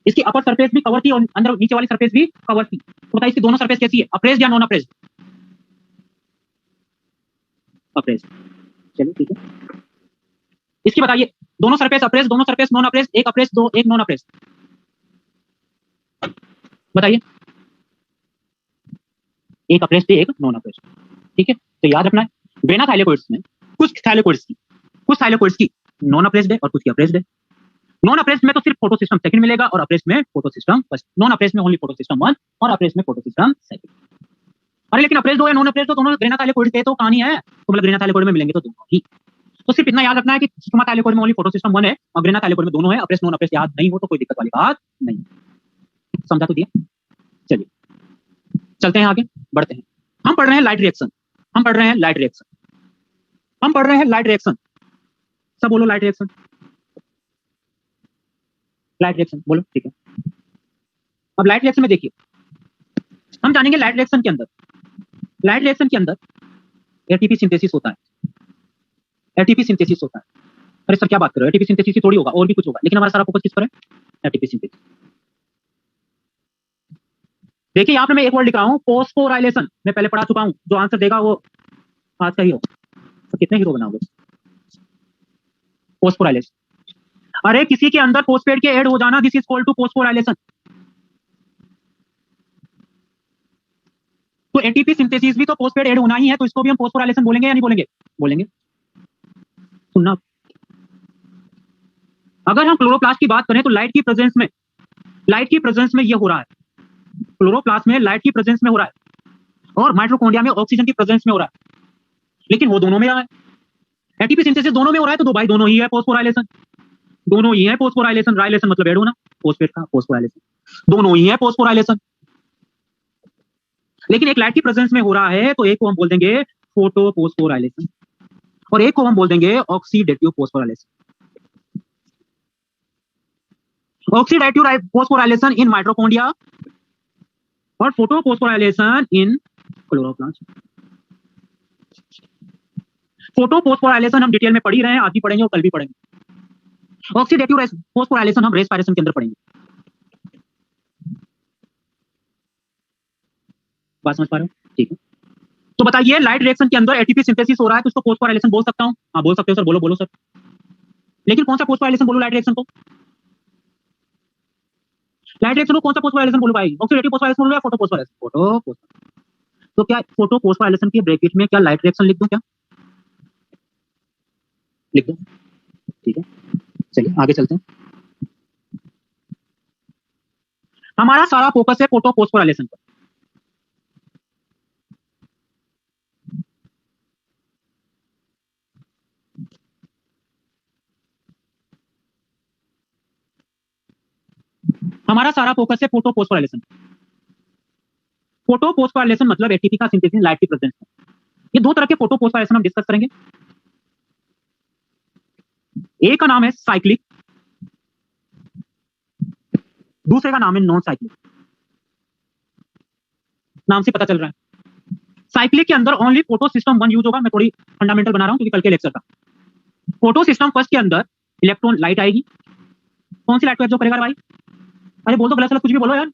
इसकी अपर सरफेस भी कवर थी और अंदर नीचे वाली सरफेस भी कवर थी, तो बताइए इसकी दोनों सरफेस कैसी है, अप्रेस्ड या नॉन अप्रेस्ड, अप्रेस्ड। चलिए ठीक है, इसकी बताइए दोनों सरफेस अप्रेस्ड, दोनों सरफेस नॉन अप्रेस्ड, एक अप्रेस्ड दो एक नॉन अप्रेस्ड, बताइए, एक अप्रेस्ड एक नॉन अप्रेस्ड, ठीक है। तो याद रखना है ग्रेना थाइलेकोइड्स में कुछ थाइलेकोइड्स की नॉन अप्रेस्ड है और कुछ की अप्रेस्ड है। नॉन अप्रेस्ड में तो सिर्फ फोटो सिस्टम सेकंड मिलेगा और अप्रेस्ड में photo system first, non apprised में ओनली फोटो सिस्टम 1 और अप्रेस्ड में फोटो सिस्टम सेकंड। अरे लेकिन अप्रेस्ड हो या नॉन अप्रेस्ड हो, दोनों ग्रेना थाइलेकोइड के तो कहानी है, तो मतलब ग्रेना थाइलेकोइड में मिलेंगे तो दोनों ही। तो सिर्फ इतना याद रखना है कि सिग्मा थाइलेकोइड में ओनली फोटो सिस्टम 1 है और ग्रेना थाइलेकोइड में दोनों है, अप्रेस्ड नॉन अप्रेस्ड याद नहीं हो तो कोई दिक्कत वाली बात नहीं, समझा तो दिया। चलिए चलते हैं आगे, बढ़ते हैं। हम पढ़ रहे हैं लाइट रिएक्शन, हम पढ़ रहे हैं लाइट रिएक्शन, हम पढ़ रहे हैं लाइट रिएक्शन, सब बोलो लाइट रिएक्शन, लाइट रिएक्शन बोलो, ठीक है। अब लाइट रिएक्शन में देखिए, हम जानेंगे लाइट रिएक्शन के अंदर, लाइट रिएक्शन के अंदर एटीपी सिंथेसिस होता है, एटीपी सिंथेसिस होता है। अरे सर क्या बात कर रहे हो, एटीपी सिंथेसिस ही थोड़ी होगा, और भी कुछ होगा, लेकिन हमारा सारा फोकस किस पर है, एटीपी सिंथेसिस। देखिए यहाँ पे मैं एक वर्ड लिख रहा हूँ फोस्फोराइलेशन, मैं पहले पढ़ा चुका हूँ, जो आंसर देगा वो आज का ही हो। तो कितने हीरो बनाओगे, फोस्फोराइलेशन। अरे किसी के अंदर फोस्फेट के ऐड हो जाना, this is called to phosphorylation. तो एटीपी सिंथेसिस भी तो फोस्फेट ऐड होना ही है, तो इसको भी हम फोस्फोराइलेशन बोलेंगे या नहीं बोलेंगे, बोलेंगे। सुनना, अगर हम क्लोरोप्लास्ट की बात करें तो लाइट की प्रेजेंस में, लाइट की प्रेजेंस में ये हो रहा है, क्लोरोप्लास्ट में लाइट की प्रेजेंस में हो रहा है और माइटोकॉन्ड्रिया में ऑक्सीजन की प्रेजेंस में हो रहा है, लेकिन वो दोनों में है, एटीपी सिंथेसिस दोनों में हो रहा है, तो दो भाई दोनों ही है फोस्फोराइलेशन, दोनों ही है फोस्फोराइलेशन, राइलेशन मतलब ऐड होना, फोस्फेट का फोस्फोराइलेशन, दोनों ही है फोस्फोराइलेशन। लेकिन एक लाइट की प्रेजेंस में हो रहा है तो एक को हम बोल देंगे फोटो फोस्फोराइलेशन और एक को हम बोल देंगे oxidative phosphorylation, oxidative phosphorylation in mitochondria और photo phosphorylation in chloroplast. Photo phosphorylation हम डिटेल में पढ़ ही रहे हैं, आज भी पढ़ेंगे और कल भी पढ़ेंगे। ऑक्सीडेटिव फोस्फोराइलेशन हम रेस्पिरेशन के अंदर पढ़ेंगे। बात समझ पा रहे हो, ठीक है। तो बताइए लाइट रिएक्शन के अंदर एटीपी सिंथेसिस हो रहा है तो उसको फोस्फोराइलेशन बोल सकता हूं, हाँ बोल सकते हो सर, बोलो बोलो सर, लेकिन कौन सा फोस्फोराइलेशन बोलूं लाइट रिएक्शन को, लाइट रिएक्शन को कौन सा फोस्फोराइलेशन बोलूं भाई, ऑक्सीडेटिव फोस्फोराइलेशन बोलूं या फोटो फोस्फोराइलेशन, फोटो फोस्फोराइलेशन। तो क्या फोटो फोस्फोराइलेशन के ब्रैकेट में क्या लाइट रिएक्शन लिख दूं, क्या लिख दूं, ठीक है। चलिए आगे चलते हैं, हमारा सारा फोकस है फोटो फोस्फोराइलेशन पर। हमारा सारा फोकस है फोटो फोस्फोराइलेशन। फोटो फोस्फोराइलेशन मतलब एटीपी का सिंथेसिस लाइट की प्रेजेंस में। ये दो तरह के फोटो फोस्फोराइलेशन हम डिस्कस करेंगे, एक का नाम है साइक्लिक, दूसरे का नाम है नॉन साइक्लिक। नाम से पता चल रहा है साइक्लिक के अंदर ओनली फोटो सिस्टम 1 यूज होगा, मैं थोड़ी फंडामेंटल बना रहा हूं क्योंकि कल के लेक्चर था। फोटो सिस्टम फर्स्ट के अंदर इलेक्ट्रॉन लाइट आएगी, कौन सी लाइट को एब्जॉर्ब करेगा भाई, अरे बोल दो गलत सलत कुछ भी बोलो यार,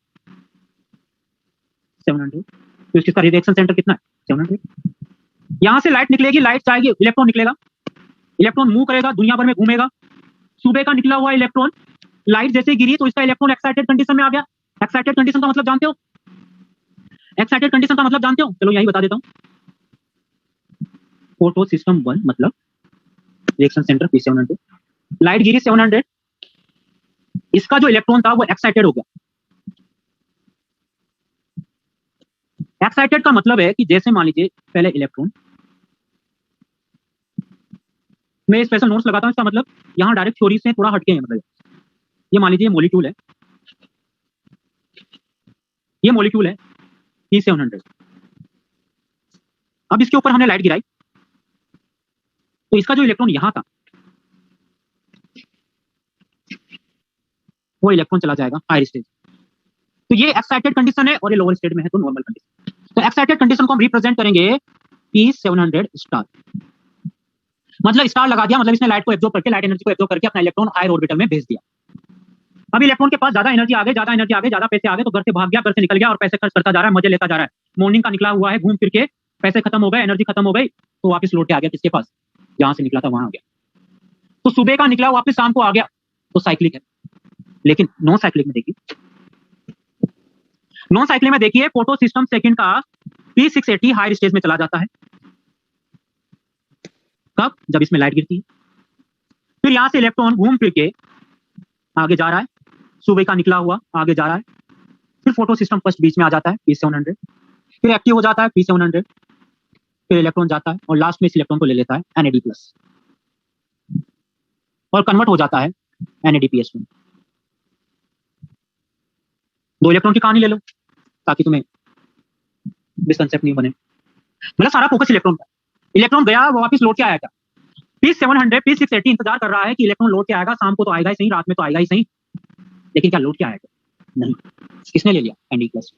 700। तो इसका रिएक्शन सेंटर कितना है, 700। यहां से लाइट निकलेगी, लाइट जाएगी, इलेक्ट्रॉन निकलेगा, इलेक्ट्रॉन मूव करेगा, दुनिया भर में घूमेगा, सुबह का निकला हुआ इलेक्ट्रॉन लाइट जैसे गिरी तो इसका इलेक्ट्रॉन एक्साइटेड कंडीशन में आ गया। एक्साइटेड कंडीशन का मतलब जानते हो, एक्साइटेड कंडीशन का मतलब जानते हो, चलो यही बता देता हूं। फोटो सिस्टम 1 मतलब रिएक्शन सेंटर P700, लाइट गिरी 700, इसका जो इलेक्ट्रॉन था वो एक्साइटेड हो गया। एक्साइटेड का मतलब है कि जैसे मान लीजिए पहले इलेक्ट्रॉन, मैं स्पेशल नोट्स लगाता हूं, इसका मतलब यहाँ डायरेक्ट थ्योरी से थोड़ा हटके है। मतलब ये मान लीजिए मॉलिक्यूल है, ये मॉलिक्यूल है P700, अब इसके ऊपर हमने लाइट गिराई तो इसका जो इलेक्ट्रॉन यहां था वो इलेक्ट्रॉन चला जाएगा हायर स्टेज। तो ये एक्साइटेड कंडीशन है और ये लोअर स्टेट में है तो नॉर्मल कंडीशन। तो एक्साइटेड कंडीशन को हम रिप्रेजेंट करेंगे P700 स्टार, मतलब स्टार लगा दिया, मतलब इसने लाइट को एब्जॉर्ब करके, लाइट एनर्जी को एब्जॉर्ब करके अपना इलेक्ट्रॉन हायर ऑर्बिटल में भेज दिया। अब इलेक्ट्रॉन के पास ज्यादा एनर्जी आ गई, ज्यादा एनर्जी आ गई, ज्यादा पैसे आ गए तो घर से भाग गया, घर से निकल गया और पैसे खर्च करता जा रहा है, मजे लेता जा रहा है। मॉर्निंग का निकला हुआ है, घूम फिर के पैसे खत्म हो गए, एनर्जी खत्म हो गई, तो वापस लौट के आ गया किसके पास, जहां से निकला था वहां आ गया। तो सुबह का निकला वापस शाम को आ गया, तो साइक्लिक है। लेकिन नॉन साइक्लिक में देखिए, नॉन साइक्लिक में देखिए फोटो सिस्टम सेकंड का P680 हायर स्टेज में चला जाता है। कब? जब इसमें लाइट गिरती है। फिर यहां से इलेक्ट्रॉन घूम फिर के आगे जा रहा है, सुबह का निकला हुआ आगे जा रहा है, फिर फोटो सिस्टम फर्स्ट बीच में आ जाता है P700, फिर एक्टिव हो जाता है P700, फिर इलेक्ट्रॉन जाता है और लास्ट में इस इलेक्ट्रॉन को ले लेता है NAD+ और कन्वर्ट हो जाता है NADPH में। दो इलेक्ट्रॉन की कहानी ले लो ताकि तुम्हें मिसकंसेप्ट नहीं बने। मतलब सारा फोकस इलेक्ट्रॉन का, इलेक्ट्रॉन गया वो वापस लौट के आया क्या, P700 P680 इंतजार कर रहा है कि इलेक्ट्रॉन लौट के आएगा, शाम को तो आएगा ही सही, रात में तो आएगा ही सही, लेकिन क्या लौट के आएगा? नहीं, किसने ले लिया? NAD+।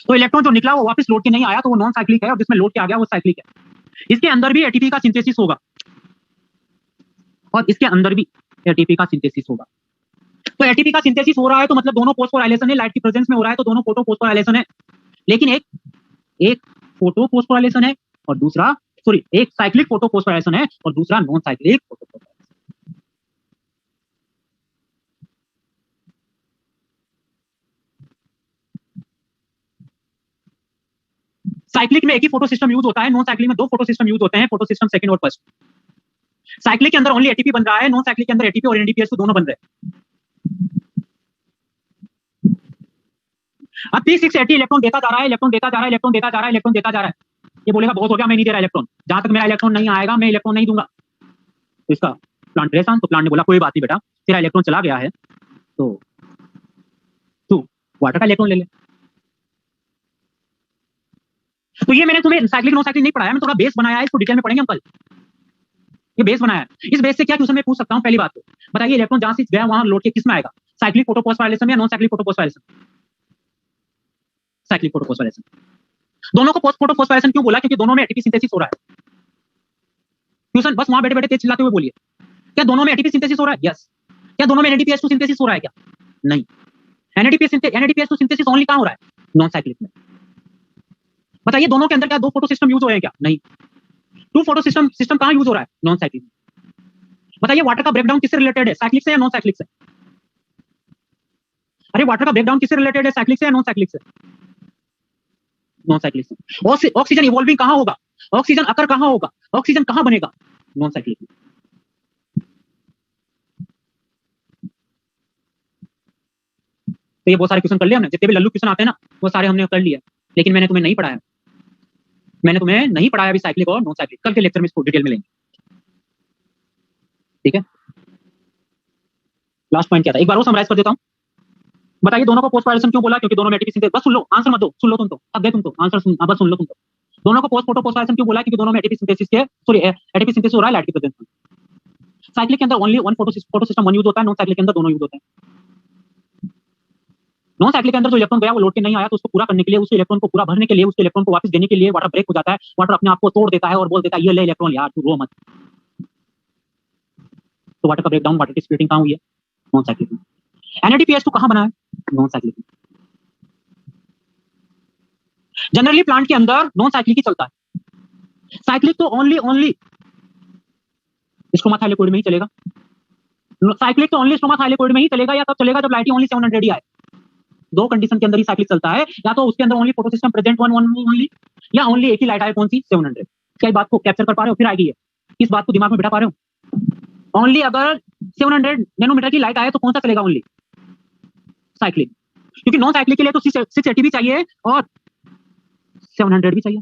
तो इलेक्ट्रॉन जो निकला वो वापस लौट के नहीं आया तो वो नॉन साइक्लिक है, और जिसमें लौट के आ गया वो साइक्लिक है। इसके अंदर भी एटीपी का सिंथेसिस होगा और इसके अंदर भी एटीपी का सिंथेसिस होगा। तो एटीपी का सिंथेसिस हो रहा है तो मतलब दोनों फोस्फोराइलेशन है, लाइट की प्रेजेंस में हो रहा है तो दोनों फोटो फोस्फोराइलेशन है। लेकिन एक फोटो फोस्फोराइलेशन है और दूसरा, सॉरी, एक साइक्लिक फोटो फोस्फोराइलेशन है और दूसरा non cyclic photo phosphorylation. Cyclic में एक ही फोटो सिस्टम यूज होता है, नॉन साइक्लिक में दो फोटो सिस्टम यूज होते हैं, फोटो सिस्टम सेकंड और फर्स्ट। साइक्लिक के अंदर ओनली एटीपी बन रहा है, नॉन साइक्लिक के अंदर एटीपी और एनएडीपीएस तो दोनों बन रहे हैं। अब P680 इलेक्ट्रॉन देता जा रहा है, इलेक्ट्रॉन देता जा रहा है, इलेक्ट्रॉन देता जा रहा है, इलेक्ट्रॉन देता जा रहा है। ये बोलेगा बहुत हो गया, मैं नहीं दे रहा इलेक्ट्रॉन, जहां तक मेरा इलेक्ट्रॉन नहीं आएगा मैं इलेक्ट्रॉन नहीं दूंगा। तो इसका प्लांट परेशान, तो प्लांट ने बोला कोई बात नहीं बेटा, तेरा इलेक्ट्रॉन चला गया है तो तू वाटर का इलेक्ट्रॉन ले ले। तो ये मैंने तुम्हें साइक्लिक नॉन साइक्लिक नहीं पढ़ाया, मैं थोड़ा बेस बनाया है, इसको डिटेल में पढ़ेंगे हम कल। ये बेस बनाया है, इस बेस से क्या क्वेश्चन मैं पूछ सकता हूँ। पहली बात तो बताइए, इलेक्ट्रॉन जहां से गया वहां लौट के किस में आएगा, साइक्लिक फोटोफॉस्फोराइलेशन या non cyclic photophosphorylation? Cyclic photophosphorylation. दोनों को फोटोफॉस्फोराइलेशन क्यों बोला? क्योंकि दोनों में एटीपी सिंथेसिस हो रहा है। क्वेश्चन बस वहां बैठे बैठे तेज चिल्लाते हुए बोलिए, क्या दोनों में एटीपी सिंथेसिस हो रहा है? यस। क्या दोनों में एनएडीपीएच2 सिंथेसिस हो रहा है? क्या नहीं। एनएडीपीएच2 सिंथेसिस ओनली कहां हो रहा है? नॉन साइक्लिक में। बताइए दोनों के अंदर क्या दो फोटो सिस्टम यूज हो रहे हैं? क्या नहीं। टू फोटो सिस्टम कहां यूज हो रहा है? नॉन साइक्लिक में। बताइए वाटर का ब्रेकडाउन किससे रिलेटेड है, साइक्लिक से या नॉन साइक्लिक से? अरे वाटर का ब्रेकडाउन किससे रिलेटेड है, साइक्लिक से या नॉन साइक्लिक से? नॉन साइक्लिक से। ऑक्सीजन इवॉल्विंग कहां होगा, ऑक्सीजन अकर कहां होगा, ऑक्सीजन कहां बनेगा? नॉन साइक्लिक में। तो ये बहुत सारे क्वेश्चन कर लिए हमने, जितने भी लल्लू क्वेश्चन आते हैं ना वो सारे हमने कर लिए, लेकिन मैंने तुम्हें नहीं पढ़ाया, मैंने तुम्हें नहीं पढ़ाया अभी साइक्लिक और नॉन साइक्लिक। कल के लेक्चर में इसको डिटेल में लेंगे, ठीक है। लास्ट पॉइंट क्या था, एक बार और समराइज कर देता हूं। बताइए दोनों को पोस्टफॉस्फोराइलेशन क्यों बोला? क्योंकि दोनों में एटीपी सिंथेसिस, बस सुन लो, आंसर मत दो, सुन लो तुम तो, अब गए तुम तो, आंसर सुन, बस सुन लो तुम तो। दोनों को फोटोफॉस्फोराइलेशन क्यों बोला? क्योंकि दोनों में एटीपी सिंथेसिस के, सॉरी, एटीपी सिंथेसिस हो रहा है लाइट की प्रेजेंस में। साइक्लिक के अंदर only one photo system one use होता है, नॉन साइक्लिक के अंदर दोनों यूज होते हैं। नॉन साइक्लिक के अंदर जो इलेक्ट्रॉन गया वो लौट के नहीं आया, तो उसको पूरा करने के लिए, उस इलेक्ट्रॉन को पूरा भरने के लिए, उस इलेक्ट्रॉन को वापस देने के लिए वाटर ब्रेक हो जाता है, वाटर अपने आप को तोड़ देता है और बोल देता है ये ले इलेक्ट्रॉन यार, तू रो मत। तो वाटर का ब्रेकडाउन, वाटर की स्प्लिटिंग कहां हुई है? नॉन साइक्लिक में। NADPH2 कहां बना है? नॉन साइक्लिक में। जनरली प्लांट के अंदर नॉन साइक्लिक ही चलता है, साइक्लिक तो ओनली स्ट्रोमा थाइलेकोइड में ही चलेगा। साइक्लिक तो ओनली स्ट्रोमा थाइलेकोइड में ही चलेगा, या तब चलेगा जब लाइट ओनली 700 ही आए। दो कंडीशन के अंदर ही साइक्लिक चलता है, या तो उसके अंदर only photo system present one only, या ओनली एक ही लाइट आए, कौन सी? 700। क्या बात को कैप्चर कर पा रहे हो? फिर आएगी ये, इस बात को दिमाग में बिठा पा रहे हो? ओनली अगर 700 नैनोमीटर की लाइट आए तो कौन सा चलेगा? ओनली साइक्लिक, क्योंकि नॉन साइक्लिक के लिए तो 680 भी चाहिए और 700 भी चाहिए।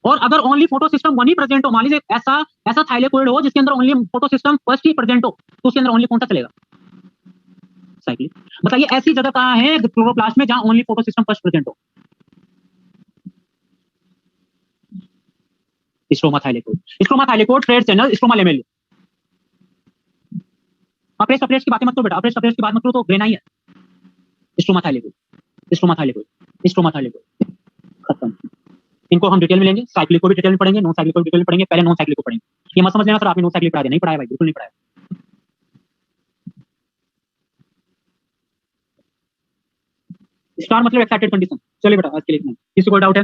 और अगर ओनली फोटो सिस्टम वन ही प्रेजेंट हो, मान लीजिए ऐसा थाइलेकोइड हो जिसके अंदर ओनली फोटो सिस्टम फर्स्ट ही प्रेजेंट हो, तो उसके अंदर ओनली कौन सा चलेगा? साइक्लिक। बताइए ऐसी जगह कहां है क्लोरोप्लास्ट में जहां only photo system first present हो? Stroma thylakoid. Stroma thylakoid, trade channel, stroma lamellae. अप्रेस अप्रेस की बातें मत करो बेटा, अप्रेस अप्रेस की बात मत करो, तो ग्रेना ही है। Stroma thylakoid, stroma thylakoid, stroma thylakoid, खत्म। इनको हम डिटेल में लेंगे, साइक्लिक को भी डिटेल में पढ़ेंगे, नॉन साइक्लिक को भी डिटेल में पढ़ेंगे। पहले नॉन साइक्लिक को पढ़ेंगे। ये मत समझ लेना सर आपने नॉन साइक्लिक पढ़ा दिया, नहीं पढ़ाया भाई, बिल्कुल नहीं पढ़ाया। स्टार मतलब एक्साइटेड कंडीशन। चलिए बेटा आज के लिए इतना ही। किसी को डाउट है?